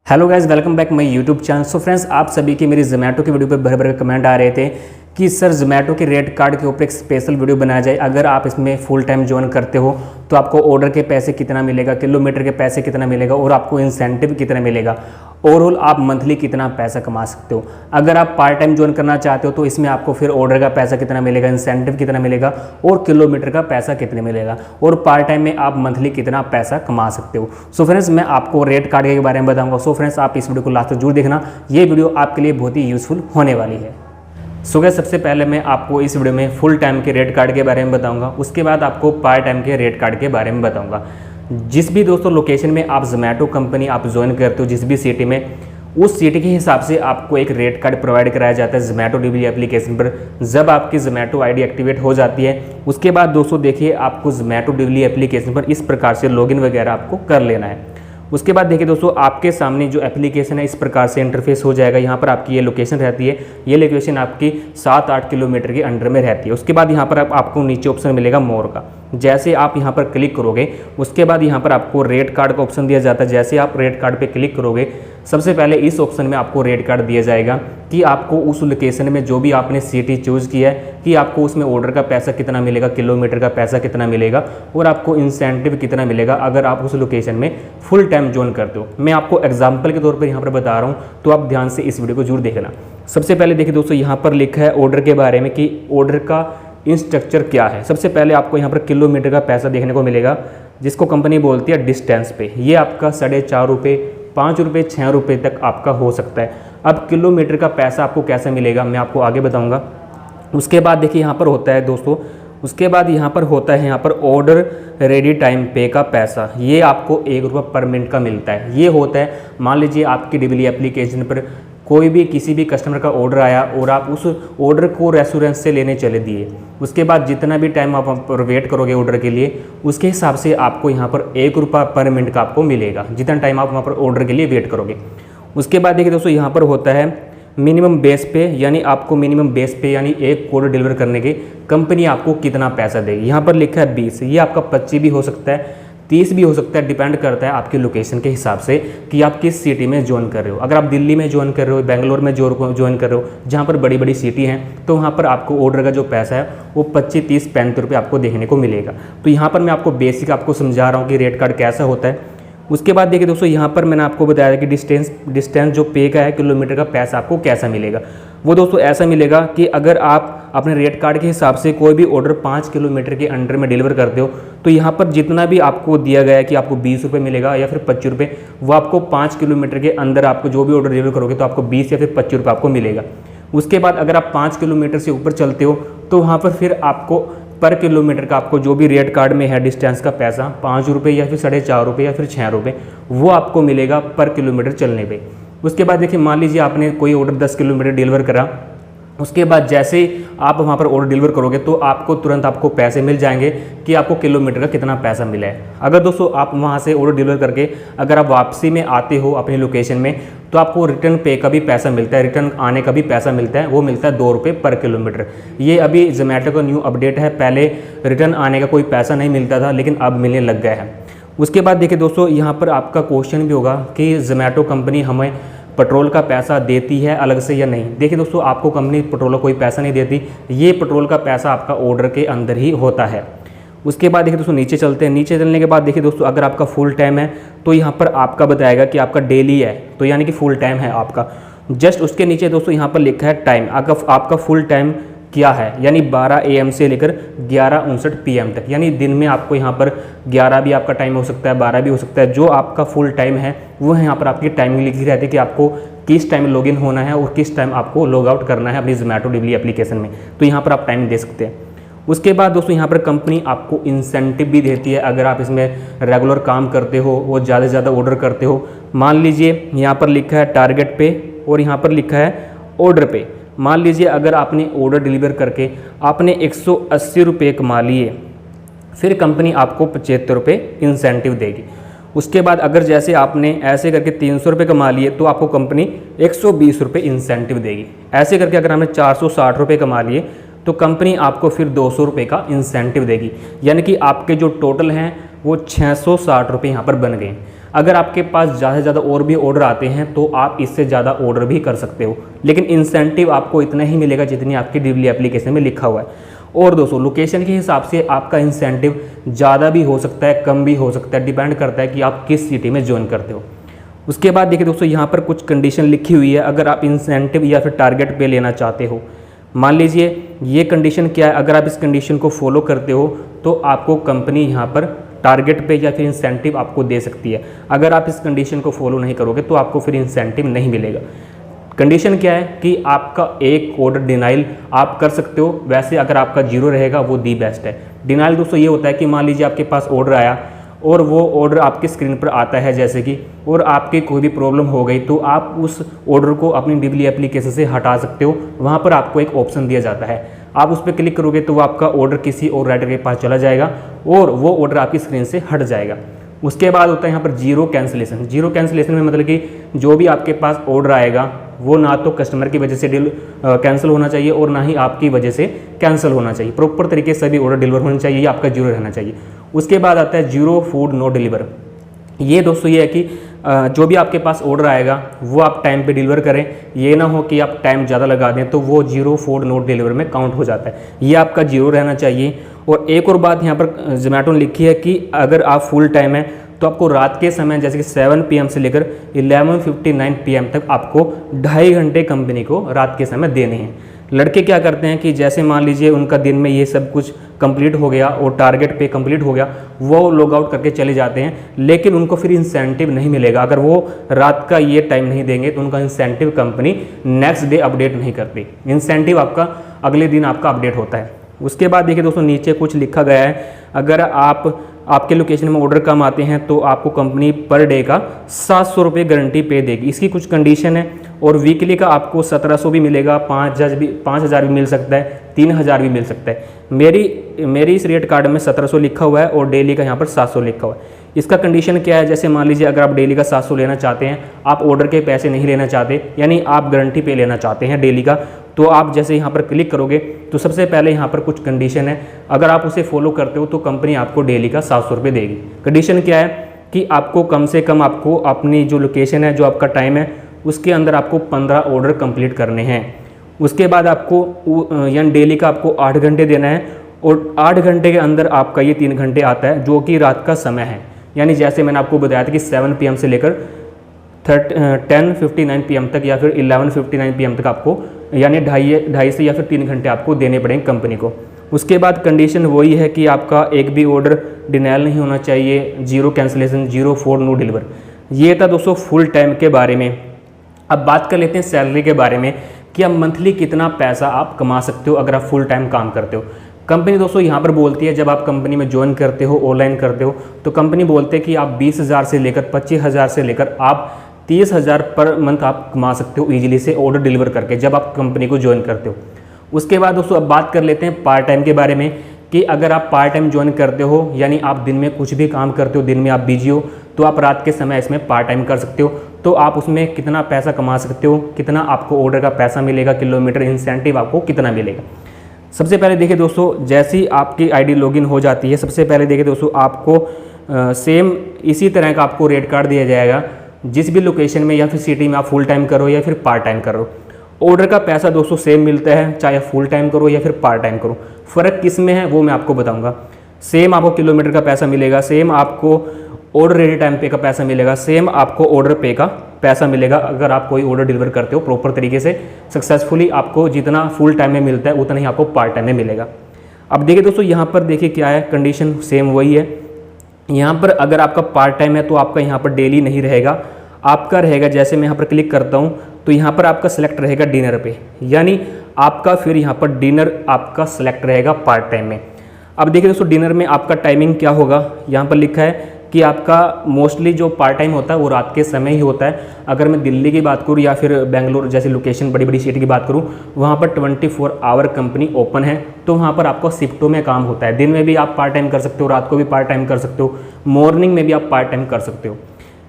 Hello guys, welcome back my YouTube channel. So friends, आप सभी की मेरी जोमेटो की वीडियो पे भर भर के कमेंट आ रहे थे कि सर जोमेटो के रेट कार्ड के ऊपर एक स्पेशल वीडियो बनाया जाए। अगर आप इसमें फुल टाइम ज्वाइन करते हो तो आपको ऑर्डर के पैसे कितना मिलेगा, किलोमीटर के पैसे कितना मिलेगा और आपको इंसेंटिव कितना मिलेगा, ओवरऑल आप मंथली कितना पैसा कमा सकते हो। अगर आप पार्ट टाइम ज्वाइन करना चाहते हो तो इसमें आपको फिर ऑर्डर का पैसा कितना मिलेगा, इंसेंटिव कितना मिलेगा और किलोमीटर का पैसा कितना मिलेगा, और पार्ट टाइम में आप मंथली कितना पैसा कमा सकते हो। सो फ्रेंड्स, मैं आपको रेट कार्ड के बारे में बताऊंगा। सो फ्रेंड्स, आप इस वीडियो को लास्ट तक जरूर देखना, ये वीडियो आपके लिए बहुत ही यूजफुल होने वाली है। सो गाइस, सबसे पहले मैं आपको इस वीडियो में फुल टाइम के रेट कार्ड के बारे में बताऊंगा, उसके बाद आपको पार्ट टाइम के रेट कार्ड के बारे में बताऊंगा। जिस भी दोस्तों लोकेशन में आप जोमेटो कंपनी आप ज्वाइन करते हो, जिस भी सिटी में, उस सिटी के हिसाब से आपको एक रेट कार्ड प्रोवाइड कराया जाता है जोमेटो डिलीवरी एप्लीकेशन पर। जब आपकी जोमेटो आईडी एक्टिवेट हो जाती है, उसके बाद दोस्तों देखिए, आपको जोमेटो डिलीवरी एप्लीकेशन पर इस प्रकार से लॉगिन वगैरह आपको कर लेना है। उसके बाद देखिए दोस्तों, आपके सामने जो एप्लीकेशन है इस प्रकार से इंटरफेस हो जाएगा। यहाँ पर आपकी ये लोकेशन रहती है, ये लोकेशन आपकी 7-8 किलोमीटर के अंडर में रहती है। उसके बाद यहाँ पर आपको नीचे ऑप्शन मिलेगा मोर का। जैसे आप यहाँ पर क्लिक करोगे, उसके बाद यहाँ पर आपको रेट कार्ड का ऑप्शन दिया जाता है। जैसे आप रेट कार्ड पे क्लिक करोगे, सबसे पहले इस ऑप्शन में आपको रेट कार्ड दिया जाएगा कि आपको उस लोकेशन में जो भी आपने सिटी चूज़ किया है कि आपको उसमें ऑर्डर का पैसा कितना मिलेगा, किलोमीटर का पैसा कितना मिलेगा और आपको इंसेंटिव कितना मिलेगा अगर आप उस लोकेशन में फुल टाइम ज्वाइन करते हो। मैं आपको एग्जाम्पल के तौर पर यहाँ पर बता रहा हूँ, तो आप ध्यान से इस वीडियो को जरूर देखना। सबसे पहले देखिए दोस्तों, यहाँ पर लिखा है ऑर्डर के बारे में कि ऑर्डर का इंस्ट्रक्चर क्या है। सबसे पहले आपको यहाँ पर किलोमीटर का पैसा देखने को मिलेगा, जिसको कंपनी बोलती है डिस्टेंस पे। ये आपका 4.5 रुपये, 5 रुपये, 6 रुपये तक आपका हो सकता है। अब किलोमीटर का पैसा आपको कैसे मिलेगा मैं आपको आगे बताऊंगा। उसके बाद देखिए यहाँ पर होता है दोस्तों, उसके बाद यहाँ पर होता है यहाँ पर ऑर्डर रेडी टाइम पे का पैसा। ये आपको 1 रुपये पर मिनट का मिलता है। ये होता है, मान लीजिए आपकी डिलीवरी एप्लीकेशन पर कोई भी किसी भी कस्टमर का ऑर्डर आया और आप उस ऑर्डर को रेस्टोरेंट से लेने चले दिए, उसके बाद जितना भी टाइम आप वेट करोगे ऑर्डर के लिए, उसके हिसाब से आपको यहाँ पर 1 रुपये पर मिनट का आपको मिलेगा, जितना टाइम आप वहाँ पर ऑर्डर के लिए वेट करोगे। उसके बाद देखिए दोस्तों, यहाँ पर होता है मिनिमम बेस पे, यानी आपको मिनिमम बेस पे यानी एक ऑर्डर डिलीवर करने के कंपनी आपको कितना पैसा देगी। यहाँ पर लिखा है 20। ये आपका 25 भी हो सकता है, 30 भी हो सकता है, डिपेंड करता है आपकी लोकेशन के हिसाब से कि आप किस सिटी में ज्वाइन कर रहे हो। अगर आप दिल्ली में ज्वाइन कर रहे हो, बेंगलोर में ज्वाइन कर रहे हो, जहाँ पर बड़ी बड़ी सिटी हैं, तो वहाँ पर आपको ऑर्डर का जो पैसा है वो 25, 30, 35 रुपये आपको देखने को मिलेगा। तो यहाँ पर मैं आपको बेसिक आपको समझा रहा हूँ कि रेट कार्ड कैसा होता है। उसके बाद देखिए दोस्तों, यहाँ पर मैंने आपको बताया कि डिस्टेंस जो पे का है, किलोमीटर का पैसा आपको कैसा मिलेगा। वो दोस्तों ऐसा मिलेगा कि अगर आप अपने रेट कार्ड के हिसाब से कोई भी ऑर्डर 5 किलोमीटर के अंडर में डिलीवर करते हो, तो यहाँ पर जितना भी आपको दिया गया है कि आपको 20 रुपये मिलेगा या फिर 25 रुपये, वो आपको 5 किलोमीटर के अंदर आपको जो भी ऑर्डर डिलीवर करोगे तो आपको 20 या फिर 25 रुपये आपको मिलेगा। उसके बाद अगर आप 5 किलोमीटर से ऊपर चलते हो तो वहाँ पर फिर आपको पर किलोमीटर का आपको जो भी रेट कार्ड में है डिस्टेंस का पैसा 5 रुपये या फिर 4.5 रुपये या फिर 6 रुपये, वो आपको मिलेगा पर किलोमीटर चलने पे। उसके बाद देखिए, मान लीजिए आपने कोई ऑर्डर 10 किलोमीटर डिलीवर करा, उसके बाद जैसे आप वहाँ पर ऑर्डर डिलीवर करोगे तो आपको तुरंत आपको पैसे मिल जाएंगे कि आपको किलोमीटर का कितना पैसा मिला है। अगर दोस्तों आप वहाँ से ऑर्डर डिलीवर करके अगर आप वापसी में आते हो अपनी लोकेशन में, तो आपको रिटर्न पे का भी पैसा मिलता है, रिटर्न आने का भी पैसा मिलता है। वो मिलता है 2 रुपये पर किलोमीटर। ये अभी जोमेटो का न्यू अपडेट है, पहले रिटर्न आने का कोई पैसा नहीं मिलता था, लेकिन अब मिलने लग गया है। उसके बाद देखिए दोस्तों, यहाँ पर आपका क्वेश्चन भी होगा कि जोमेटो कंपनी हमें पेट्रोल का पैसा देती है अलग से या नहीं। देखिए दोस्तों, आपको कंपनी पेट्रोल का कोई पैसा नहीं देती, ये पेट्रोल का पैसा आपका ऑर्डर के अंदर ही होता है। उसके बाद देखिए दोस्तों, नीचे चलते हैं। नीचे चलने के बाद देखिए दोस्तों, अगर आपका फुल टाइम है तो यहाँ पर आपका बताएगा कि आपका डेली है, तो यानी कि फुल टाइम है आपका। जस्ट उसके नीचे दोस्तों यहाँ पर लिखा है टाइम, आपका फुल टाइम क्या है, यानी 12 AM से लेकर 11:59 PM तक, यानी दिन में आपको यहाँ पर 11 भी आपका टाइम हो सकता है, 12 भी हो सकता है। जो आपका फुल टाइम है वो यहाँ पर आपकी टाइमिंग लिखी रहती है कि आपको किस टाइम लॉगिन होना है और किस टाइम आपको लॉग आउट करना है अपनी जोमेटो डिलीवरी एप्लीकेशन में। तो यहाँ पर आप टाइम दे सकते हैं। उसके बाद दोस्तों, यहाँ पर कंपनी आपको इंसेंटिव भी देती है अगर आप इसमें रेगुलर काम करते हो, वो ज़्यादा से ज़्यादा ऑर्डर करते हो। मान लीजिए यहाँ पर लिखा है टारगेट पे और यहाँ पर लिखा है ऑर्डर पे। मान लीजिए अगर आपने ऑर्डर डिलीवर करके आपने 180 रुपये कमा लिए, फिर कंपनी आपको 75 रुपये इंसेंटिव देगी। उसके बाद अगर जैसे आपने ऐसे करके 300 रुपये कमा लिए तो आपको कंपनी 120 रुपये इंसेंटिव देगी। ऐसे करके अगर हमने 460 रुपये कमा लिए तो कंपनी आपको फिर 200 रुपये का इंसेंटिव देगी, यानी कि आपके जो टोटल हैं वो 660 रुपये यहाँ पर बन गए। अगर आपके पास ज़्यादा से ज़्यादा और भी ऑर्डर आते हैं तो आप इससे ज़्यादा ऑर्डर भी कर सकते हो, लेकिन इंसेंटिव आपको इतना ही मिलेगा जितनी आपकी डिलीवरी एप्लीकेशन में लिखा हुआ है। और दोस्तों लोकेशन के हिसाब से आपका इंसेंटिव ज़्यादा भी हो सकता है, कम भी हो सकता है, डिपेंड करता है कि आप किस सिटी में ज्वाइन करते हो। उसके बाद देखिए दोस्तों यहाँ पर कुछ कंडीशन लिखी हुई है। अगर आप इंसेंटिव या फिर टारगेट पे लेना चाहते हो, मान लीजिए ये कंडीशन क्या है, अगर आप इस कंडीशन को फॉलो करते हो तो आपको कंपनी यहाँ पर टारगेट पे या फिर इंसेंटिव आपको दे सकती है। अगर आप इस कंडीशन को फॉलो नहीं करोगे तो आपको फिर इंसेंटिव नहीं मिलेगा। कंडीशन क्या है कि आपका एक ऑर्डर डिनाइल आप कर सकते हो, वैसे अगर आपका जीरो रहेगा वो दी बेस्ट है। डिनाइल दोस्तों ये होता है कि मान लीजिए आपके पास ऑर्डर आया और वो ऑर्डर आपकी स्क्रीन पर आता है जैसे कि, और आपकी कोई भी प्रॉब्लम हो गई तो आप उस ऑर्डर को अपनी डिलीवरी एप्लीकेशन से हटा सकते हो। वहाँ पर आपको एक ऑप्शन दिया जाता है, आप उस पर क्लिक करोगे तो वो आपका ऑर्डर किसी और राइटर के पास चला जाएगा और वो ऑर्डर आपकी स्क्रीन से हट जाएगा। उसके बाद होता है यहाँ पर जीरो कैंसिलेशन। जीरो कैंसिलेशन में मतलब कि जो भी आपके पास ऑर्डर आएगा वो ना तो कस्टमर की वजह से कैंसिल होना चाहिए और ना ही आपकी वजह से कैंसिल होना चाहिए। प्रॉपर तरीके से सभी ऑर्डर डिलीवर होने चाहिए, ये आपका जीरो रहना चाहिए। उसके बाद आता है जीरो फूड नो डिलीवर। ये दोस्तों ये है कि जो भी आपके पास ऑर्डर आएगा वो आप टाइम पे डिलीवर करें, ये ना हो कि आप टाइम ज़्यादा लगा दें तो वो जीरो फूड नो डिलीवर में काउंट हो जाता है, ये आपका जीरो रहना चाहिए। और एक और बात यहाँ पर जोमेटो ने लिखी है कि अगर आप फुल टाइम है तो आपको रात के समय जैसे कि 7 PM से लेकर 11:59 PM तक आपको 2.5 घंटे कंपनी को रात के समय देने हैं। लड़के क्या करते हैं कि जैसे मान लीजिए उनका दिन में ये सब कुछ कंप्लीट हो गया और टारगेट पे कंप्लीट हो गया, वो लॉग आउट करके चले जाते हैं, लेकिन उनको फिर इंसेंटिव नहीं मिलेगा। अगर वो रात का ये टाइम नहीं देंगे तो उनका incentive company next day update नहीं करती। इंसेंटिव आपका अगले दिन आपका अपडेट होता है। उसके बाद देखिए दोस्तों नीचे कुछ लिखा गया है, अगर आपके लोकेशन में ऑर्डर कम आते हैं तो आपको कंपनी पर डे का 700 रुपये गारंटी पे देगी। इसकी कुछ कंडीशन है और वीकली का आपको 1700 भी मिलेगा, 5000 भी मिल सकता है, 3000 भी मिल सकता है। मेरी इस रेट कार्ड में 1700 लिखा हुआ है और डेली का यहाँ पर 700 लिखा हुआ है। इसका कंडीशन क्या है, जैसे मान लीजिए अगर आप डेली का 700 लेना चाहते हैं, आप ऑर्डर के पैसे नहीं लेना चाहते, यानी आप गारंटी पे लेना चाहते हैं डेली का, तो आप जैसे यहाँ पर क्लिक करोगे तो सबसे पहले यहाँ पर कुछ कंडीशन है, अगर आप उसे फॉलो करते हो तो कंपनी आपको डेली का 700 रुपये देगी। कंडीशन क्या है कि आपको कम से कम आपको अपनी जो लोकेशन है, जो आपका टाइम है, उसके अंदर आपको 15 ऑर्डर कंप्लीट करने हैं। उसके बाद आपको यानी डेली का आपको 8 घंटे देना है और 8 घंटे के अंदर आपका ये 3 घंटे आता है जो कि रात का समय है। यानी जैसे मैंने आपको बताया था कि 7 PM से लेकर 10:59 PM तक या फिर 11:59 PM तक आपको यानी ढाई से या फिर 3 घंटे आपको देने पड़ेंगे कंपनी को। उसके बाद कंडीशन वही है कि आपका एक भी ऑर्डर डिनाइल नहीं होना चाहिए, zero cancellation, zero for no deliver. ये था दोस्तों फुल टाइम के बारे में। अब बात कर लेते हैं सैलरी के बारे में कि आप मंथली कितना पैसा आप कमा सकते हो अगर आप फुल टाइम काम करते हो। कंपनी दोस्तों यहाँ पर बोलती है, जब आप कंपनी में ज्वाइन करते हो, ऑनलाइन करते हो, तो कंपनी बोलते हैं कि आप 20,000 से लेकर 25,000 से लेकर आप 30,000 पर मंथ आप कमा सकते हो ईजिली से ऑर्डर डिलीवर करके, जब आप कंपनी को ज्वाइन करते हो। उसके बाद दोस्तों अब बात कर लेते हैं पार्ट टाइम के बारे में कि अगर आप पार्ट टाइम ज्वाइन करते हो, यानी आप दिन में कुछ भी काम करते हो, दिन में आप बिजी हो, तो आप रात के समय इसमें पार्ट टाइम कर सकते हो। तो आप उसमें कितना पैसा कमा सकते हो, कितना आपको ऑर्डर का पैसा मिलेगा, किलोमीटर इंसेंटिव आपको कितना मिलेगा। सबसे पहले देखिए दोस्तों, जैसी आपकी आईडी लॉगिन हो जाती है, सबसे पहले देखिए दोस्तों आपको सेम इसी तरह का आपको रेट कार्ड दिया जाएगा जिस भी लोकेशन में या फिर सिटी में आप फुल टाइम करो या फिर पार्ट टाइम करो। ऑर्डर का पैसा दोस्तों सेम मिलता है, चाहे फुल टाइम करो या फिर पार्ट टाइम करो। फ़र्क किस में है वो मैं आपको बताऊंगा। सेम आपको किलोमीटर का पैसा मिलेगा, सेम आपको ऑर्डर रेडी टाइम पे का पैसा मिलेगा, सेम आपको ऑर्डर पे का पैसा मिलेगा अगर आप कोई ऑर्डर डिलीवर करते हो प्रॉपर तरीके से सक्सेसफुली। आपको जितना फुल टाइम में मिलता है उतना ही आपको पार्ट टाइम में मिलेगा। अब देखिए दोस्तों यहाँ पर देखिए क्या है, कंडीशन सेम वही है। यहाँ पर अगर आपका पार्ट टाइम है तो आपका यहाँ पर डेली नहीं रहेगा, आपका रहेगा, जैसे मैं यहाँ पर क्लिक करता हूँ तो यहाँ पर आपका सेलेक्ट रहेगा डिनर पे, यानी आपका फिर यहाँ पर डिनर आपका सेलेक्ट रहेगा पार्ट टाइम में। अब देखिए दोस्तों डिनर में आपका टाइमिंग क्या होगा, यहाँ पर लिखा है कि आपका मोस्टली जो पार्ट टाइम होता है वो रात के समय ही होता है। अगर मैं दिल्ली की बात करूँ या फिर बेंगलोर जैसी लोकेशन बड़ी बड़ी सिटी की बात करूँ, वहाँ पर 24 आवर कंपनी ओपन है, तो वहाँ पर आपको शिफ्टों में काम होता है। दिन में भी आप पार्ट टाइम कर सकते हो, रात को भी पार्ट टाइम कर सकते हो, मॉर्निंग में भी आप पार्ट टाइम कर सकते हो।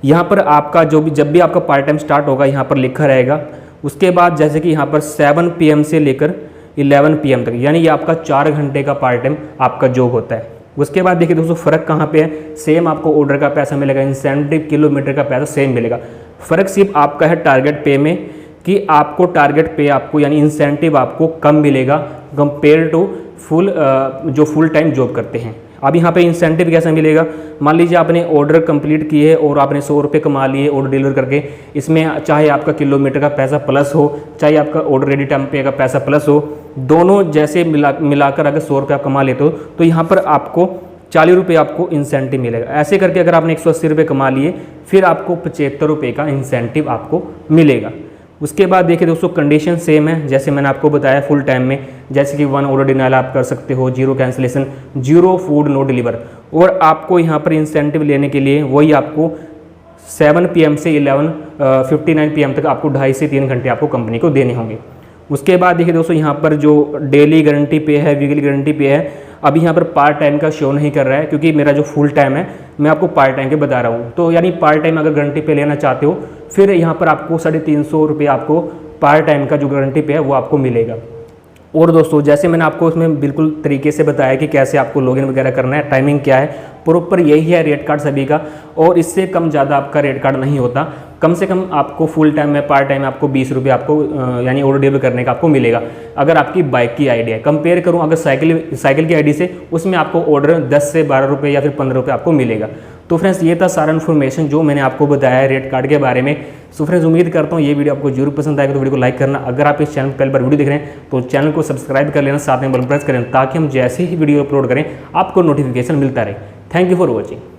यहाँ पर आपका जब भी आपका पार्ट टाइम स्टार्ट होगा यहाँ पर लिखा रहेगा। उसके बाद जैसे कि यहाँ पर 7 PM से लेकर 11 PM तक, यानी ये आपका 4 घंटे का पार्ट टाइम आपका जॉब होता है। उसके बाद देखिए दोस्तों फ़र्क कहाँ पे है, सेम आपको ऑर्डर का पैसा मिलेगा, इंसेंटिव किलोमीटर का पैसा सेम मिलेगा। फ़र्क सिर्फ आपका है टारगेट पे में, कि आपको टारगेट पे आपको यानी इंसेंटिव आपको कम मिलेगा कंपेयर टू जो फुल टाइम जॉब करते हैं। अब यहाँ पे इंसेंटिव कैसा मिलेगा, मान लीजिए आपने ऑर्डर कंप्लीट किए और आपने 100 रुपये कमा लिए ऑर्डर डिलीवर करके, इसमें चाहे आपका किलोमीटर का पैसा प्लस हो, चाहे आपका ऑर्डर रेडी टाइम पे का पैसा प्लस हो, दोनों जैसे मिलाकर अगर 100 रुपये आप कमा लेते हो तो यहाँ पर आपको 40 रुपये आपको इंसेंटिव मिलेगा। ऐसे करके अगर आपने 180 रुपये कमा लिए फिर आपको 75 रुपये का इंसेंटिव आपको मिलेगा। उसके बाद देखिए दोस्तों कंडीशन सेम है जैसे मैंने आपको बताया फुल टाइम में, जैसे कि 1 ऑर्डर डिनाइल आप कर सकते हो, 0 कैंसिलेशन, 0 फूड नो डिलीवर। और आपको यहाँ पर इंसेंटिव लेने के लिए वही आपको 7 PM से 11:59 PM तक आपको 2.5 से 3 घंटे आपको कंपनी को देने होंगे। उसके बाद देखिए दोस्तों यहाँ पर जो डेली गारंटी पे है, वीकली गारंटी पे है, अभी यहाँ पर पार्ट टाइम का शो नहीं कर रहा है क्योंकि मेरा जो फुल टाइम है मैं आपको पार्ट टाइम के बता रहा हूँ। तो यानी पार्ट टाइम अगर गारंटी पे लेना चाहते हो फिर यहाँ पर आपको 350 रुपये आपको पार्ट टाइम का जो गारंटी पे है वो आपको मिलेगा। और दोस्तों जैसे मैंने आपको उसमें बिल्कुल तरीके से बताया कि कैसे आपको लॉगिन वगैरह करना है, टाइमिंग क्या है, प्रॉपर यही है रेट कार्ड सभी का, और इससे कम ज़्यादा आपका रेट कार्ड नहीं होता। कम से कम आपको फुल टाइम में पार्ट टाइम आपको 20 रुपये आपको यानी ऑर्डर डिलीवर करने का आपको मिलेगा अगर आपकी बाइक की आईडी है। कंपेयर करूं अगर साइकिल की आईडी से, उसमें आपको ऑर्डर 10 से 12 रुपये या फिर 15 रुपये आपको मिलेगा। तो फ्रेंड्स ये था सारा इन्फॉर्मेशन जो मैंने आपको बताया है रेट कार्ड के बारे में। सो फ्रेंड्स उम्मीद करता हूँ ये वीडियो आपको जरूर पसंद आएगा, तो वीडियो को लाइक करना। अगर आप इस चैनल पर पहली बार वीडियो देख रहे हैं तो चैनल को सब्सक्राइब कर लेना, साथ में बेल प्रेस करें ताकि हम जैसे ही वीडियो अपलोड करें आपको नोटिफिकेशन मिलता रहे। Thank you for watching.